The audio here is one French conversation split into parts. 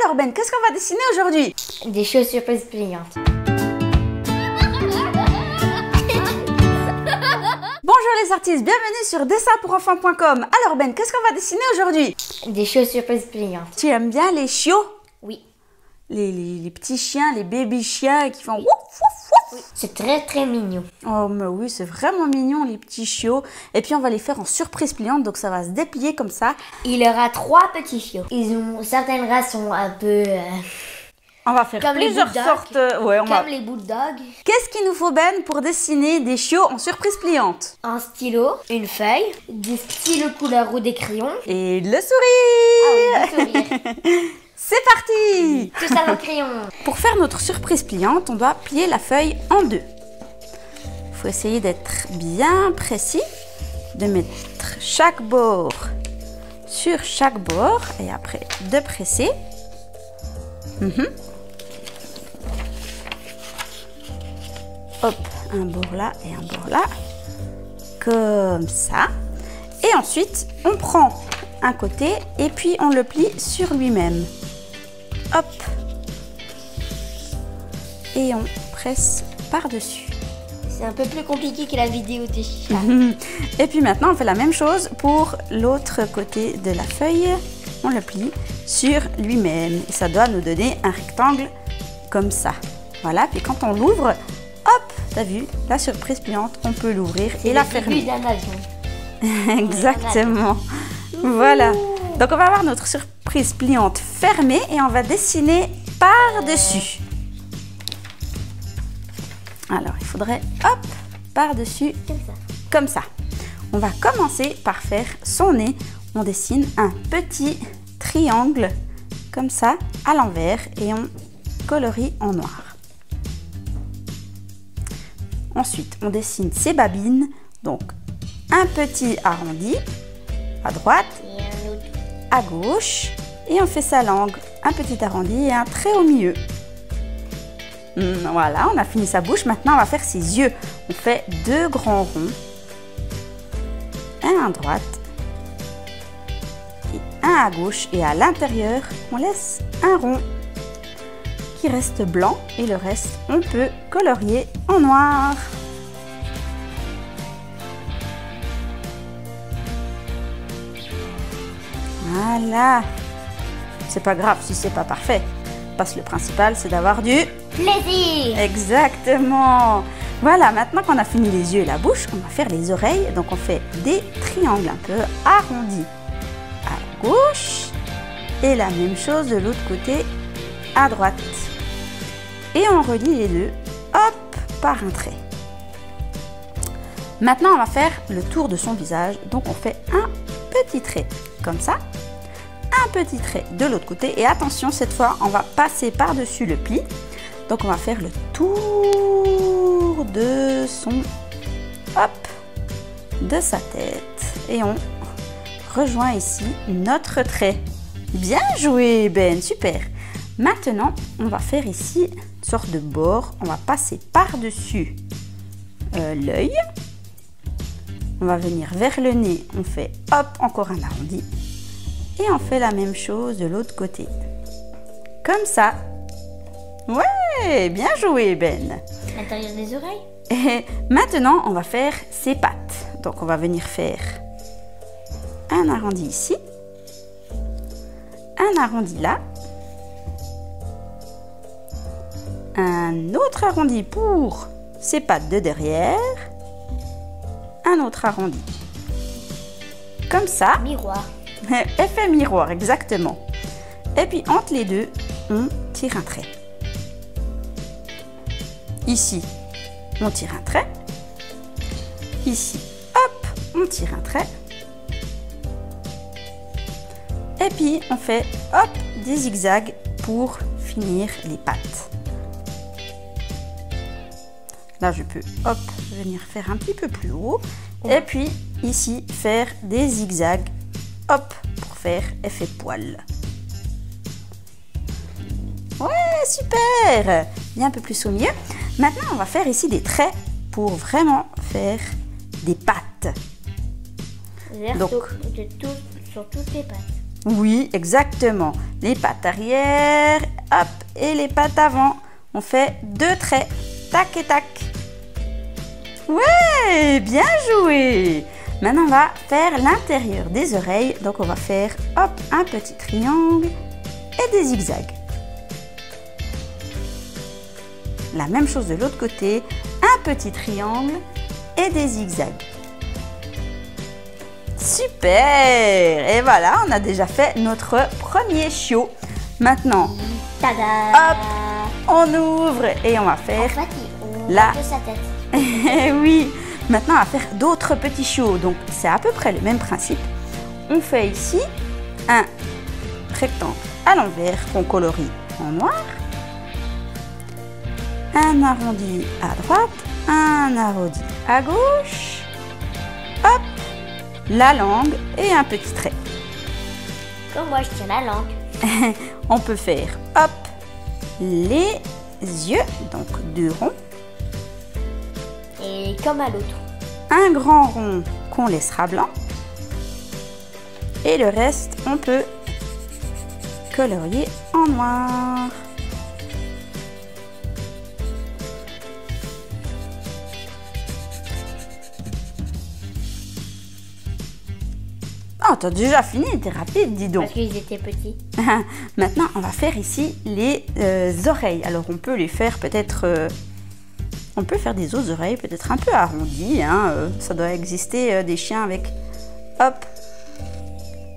Alors Ben, qu'est-ce qu'on va dessiner aujourd'hui? Des chaussures pliantes. Bonjour les artistes, bienvenue sur dessinpourenfants.com. Alors Ben, qu'est-ce qu'on va dessiner aujourd'hui? Des chaussures pliantes. Tu aimes bien les chiots? Oui. Les petits chiens, les bébés chiens qui font wouf wouf wouf. Oui. C'est très mignon. Oh mais oui, c'est vraiment mignon les petits chiots. Et puis on va les faire en surprise pliante, donc ça va se déplier comme ça. Il aura 3 petits chiots. Certaines races sont un peu... On va faire comme plusieurs sortes. Ouais, comme les bulldogs. Qu'est-ce qu'il nous faut Ben pour dessiner des chiots en surprise pliante? Un stylo, une feuille, des stylos couleur ou des crayons. Et le sourire. Ah oui, le sourire. C'est parti! Tout ça au crayon. Pour faire notre surprise pliante, on doit plier la feuille en deux. Il faut essayer d'être bien précis, de mettre chaque bord sur chaque bord et après de presser. Hop, un bord là et un bord là, comme ça. Et ensuite, on prend un côté et puis on le plie sur lui-même. Hop. Et on presse par-dessus. C'est un peu plus compliqué que la vidéo des chats. Et puis maintenant, on fait la même chose pour l'autre côté de la feuille. On le plie sur lui-même. Et ça doit nous donner un rectangle comme ça. Voilà, puis quand on l'ouvre, hop, t'as vu, la surprise pliante, on peut l'ouvrir et la fermer. C'est le début d'un avion. Exactement. Voilà. Donc on va avoir notre surprise pliante fermée et on va dessiner par-dessus. Alors il faudrait, hop, par-dessus, comme ça. On va commencer par faire son nez. On dessine un petit triangle comme ça à l'envers et on colorie en noir. Ensuite, on dessine ses babines. Donc un petit arrondi à droite, à gauche, et on fait sa langue, un petit arrondi et un trait au milieu. Voilà, on a fini sa bouche. Maintenant, on va faire ses yeux. On fait 2 grands ronds, un à droite et un à gauche, et à l'intérieur, on laisse un rond qui reste blanc et le reste, on peut colorier en noir. Voilà, c'est pas grave si c'est pas parfait, parce que le principal c'est d'avoir du plaisir. Exactement. Voilà, maintenant qu'on a fini les yeux et la bouche, on va faire les oreilles. Donc on fait des triangles un peu arrondis à gauche et la même chose de l'autre côté à droite. Et on relie les deux, hop, par un trait. Maintenant on va faire le tour de son visage. Donc on fait un petit trait comme ça, un petit trait de l'autre côté, et attention, cette fois on va passer par-dessus le pli. Donc on va faire le tour de son, hop, de sa tête, et on rejoint ici notre trait. Bien joué Ben, super. Maintenant on va faire ici une sorte de bord. On va passer par-dessus l'œil. On va venir vers le nez, on fait hop, encore un arrondi. Et on fait la même chose de l'autre côté. Comme ça. Ouais, bien joué Ben. L'intérieur des oreilles. Et maintenant, on va faire ses pattes. Donc on va venir faire un arrondi ici. Un arrondi là. Un autre arrondi pour ses pattes de derrière. Un autre arrondi. Comme ça. Miroir. Effet miroir, exactement. Et puis entre les deux, on tire un trait. Ici, on tire un trait. Ici, hop, on tire un trait. Et puis on fait hop, des zigzags pour finir les pattes. Là, je peux hop, venir faire un petit peu plus haut. Et puis ici, faire des zigzags, hop, pour faire effet poil. Ouais, super! Bien un peu plus au milieu. Maintenant, on va faire ici des traits pour vraiment faire des pattes. Donc, sur toutes les pattes. Oui, exactement. les pattes arrière, hop, et les pattes avant. On fait 2 traits, tac et tac. Ouais, bien joué. Maintenant, on va faire l'intérieur des oreilles. Donc, on va faire, hop, un petit triangle et des zigzags. La même chose de l'autre côté, un petit triangle et des zigzags. Super! Et voilà, on a déjà fait notre premier chiot. Maintenant, Tada! hop, on ouvre et on va En faire fait, on là. voit que sa tête. oui, maintenant on va faire d'autres petits chiots. Donc c'est à peu près le même principe. On fait ici un rectangle à l'envers qu'on colorie en noir. Un arrondi à droite, un arrondi à gauche. Hop, la langue et un petit trait. Comme moi, je tiens la langue. On peut faire, hop, les yeux, donc 2 ronds. Et comme à l'autre. Un grand rond qu'on laissera blanc. Et le reste, on peut colorier en noir. Oh, t'as déjà fini, t'es rapide, dis donc. Parce qu'ils étaient petits. Maintenant, on va faire ici les oreilles. Alors, on peut les faire peut-être... on peut faire des os oreilles peut-être un peu arrondis. Hein, ça doit exister des chiens avec, hop,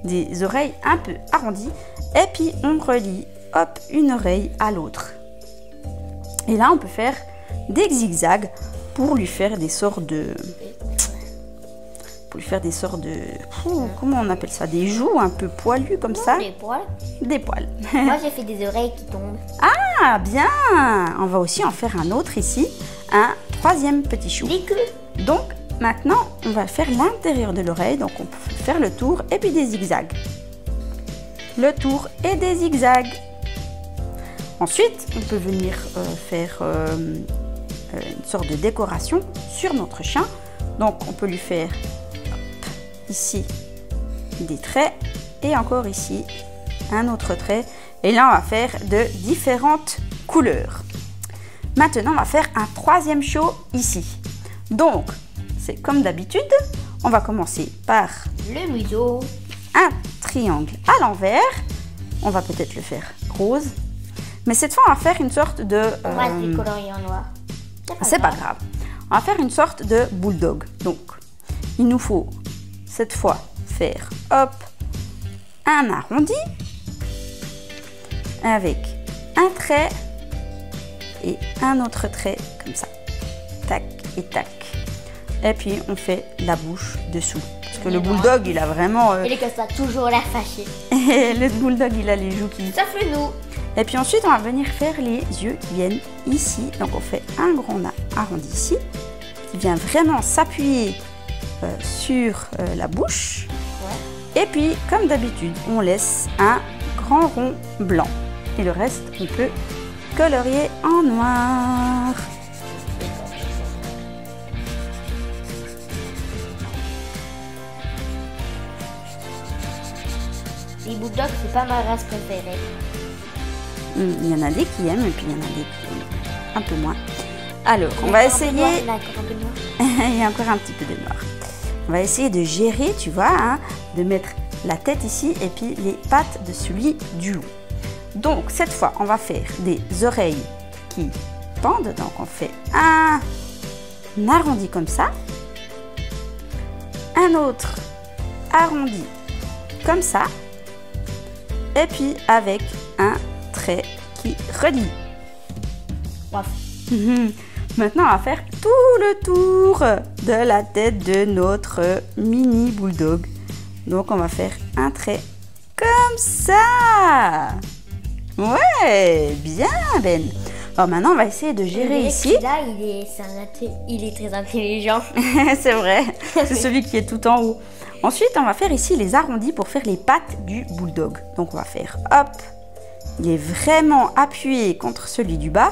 des oreilles un peu arrondies. Et puis, on relie, hop, une oreille à l'autre. Et là, on peut faire des zigzags pour lui faire des sortes de... comment on appelle ça? Des joues un peu poilues comme ça. Les poils. Des poils. Moi, j'ai fait des oreilles qui tombent. Ah, bien. On va aussi en faire un autre ici. Un troisième petit chou. Les queues. Donc, maintenant, on va faire l'intérieur de l'oreille. Donc, on peut faire le tour et puis des zigzags. Le tour et des zigzags. Ensuite, on peut venir faire une sorte de décoration sur notre chien. Donc, on peut lui faire ici des traits et encore ici un autre trait. Et là, on va faire de différentes couleurs. Maintenant, on va faire un troisième chiot ici. Donc, c'est comme d'habitude. On va commencer par Le museau. un triangle à l'envers. On va peut-être le faire rose. Mais cette fois, on va faire une sorte de... On va se décolorier en noir. c'est pas grave. On va faire une sorte de bulldog. Donc, il nous faut cette fois faire, hop, un arrondi avec un trait et un autre trait comme ça. Tac et tac. Et puis, on fait la bouche dessous. Parce que le bulldog, il a vraiment... Il est comme ça, toujours l'air fâché. le bulldog, il a les joues qui... Sauf le nous. Et puis ensuite, on va venir faire les yeux qui viennent ici. Donc, on fait un grand arrondi ici, qui vient vraiment s'appuyer sur la bouche. Ouais. Et puis, comme d'habitude, on laisse un grand rond blanc. Et le reste, on peut colorier en noir. Les bulldogs, c'est pas ma race préférée. Il y en a des qui aiment et puis il y en a des qui aiment un peu moins. Alors, on va essayer... Il y a encore un petit peu de noir. On va essayer de gérer, tu vois, hein, de mettre la tête ici et puis les pattes de celui du loup. Donc, cette fois, on va faire des oreilles qui pendent. Donc, on fait un arrondi comme ça. Un autre arrondi comme ça. Et puis, avec un trait qui relie. Wow. Maintenant, on va faire tout le tour de la tête de notre mini bulldog. Donc, on va faire un trait comme ça. Ouais, bien Ben. Alors maintenant, on va essayer de gérer ici. Là, il est très intelligent. C'est vrai, c'est celui qui est tout en haut. Ensuite, on va faire ici les arrondis pour faire les pattes du bulldog. Donc, on va faire hop. Il est vraiment appuyé contre celui du bas.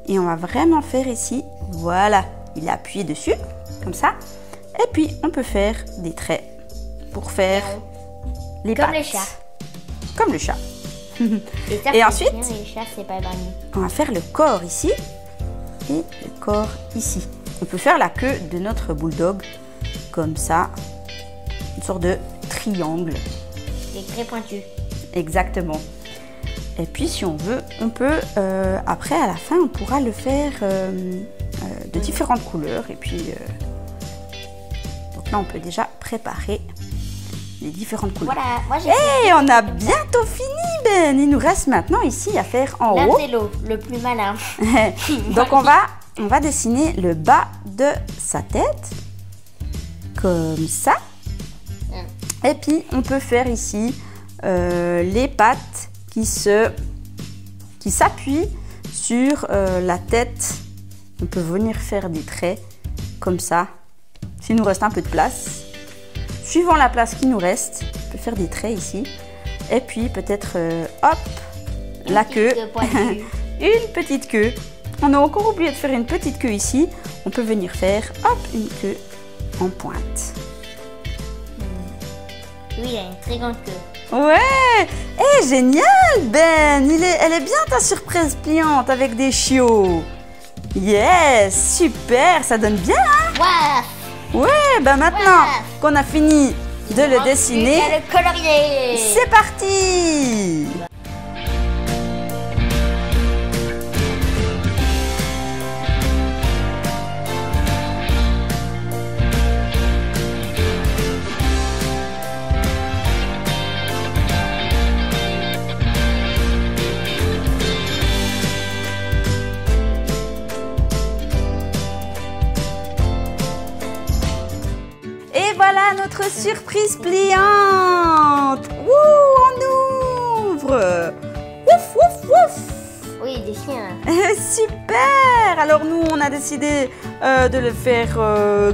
Et on va vraiment faire ici, voilà, il est appuyé dessus, comme ça. Et puis, on peut faire des traits pour faire les pattes. Comme les chats. Comme le chat. Et ensuite, les chats, c'est pas banni. on va faire le corps ici et le corps ici. On peut faire la queue de notre bulldog comme ça, une sorte de triangle. C'est très pointu. Exactement. Et puis si on veut, on peut, après à la fin, on pourra le faire de différentes couleurs. Et puis, donc là, on peut déjà préparer les différentes couleurs. Voilà, moi j'ai Et on a bientôt fini, Ben. Il nous reste maintenant ici à faire en haut. l'intello, le plus malin. Donc on va dessiner le bas de sa tête, comme ça. Et puis on peut faire ici les pattes qui s'appuient sur la tête. On peut venir faire des traits comme ça, s'il nous reste un peu de place. Suivant la place qui nous reste, on peut faire des traits ici. Et puis peut-être, hop, la queue. Une petite queue. On a encore oublié de faire une petite queue ici. On peut venir faire, hop, une queue en pointe. Oui, il a une très grande queue. Ouais! Eh, génial, Ben! Elle est bien ta surprise pliante avec des chiots. Yes! Super! Ça donne bien, hein? Waouh! Ouais, ben maintenant qu'on a fini de le dessiner, le colorier. c'est parti! Et voilà notre surprise pliante. Ouh, on ouvre. Ouf, ouf, ouf. Oui, des chiens. Super. Alors nous, on a décidé de le faire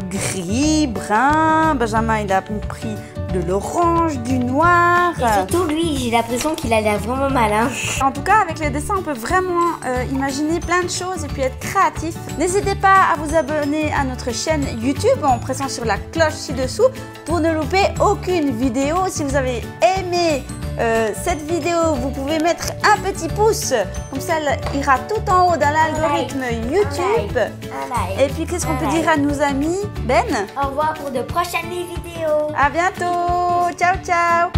gris, brun. Benjamin, il a pris de l'orange, du noir. Et surtout lui, j'ai l'impression qu'il a l'air vraiment malin. En tout cas, avec les dessins, on peut vraiment imaginer plein de choses et puis être créatif. N'hésitez pas à vous abonner à notre chaîne YouTube en pressant sur la cloche ci-dessous pour ne louper aucune vidéo. Si vous avez aimé cette vidéo, vous pouvez mettre un petit pouce. Comme ça, elle ira tout en haut dans l'algorithme YouTube. Et puis, qu'est-ce qu'on peut dire à nos amis, Ben? Au revoir pour de prochaines vidéos. À bientôt. Ciao, ciao.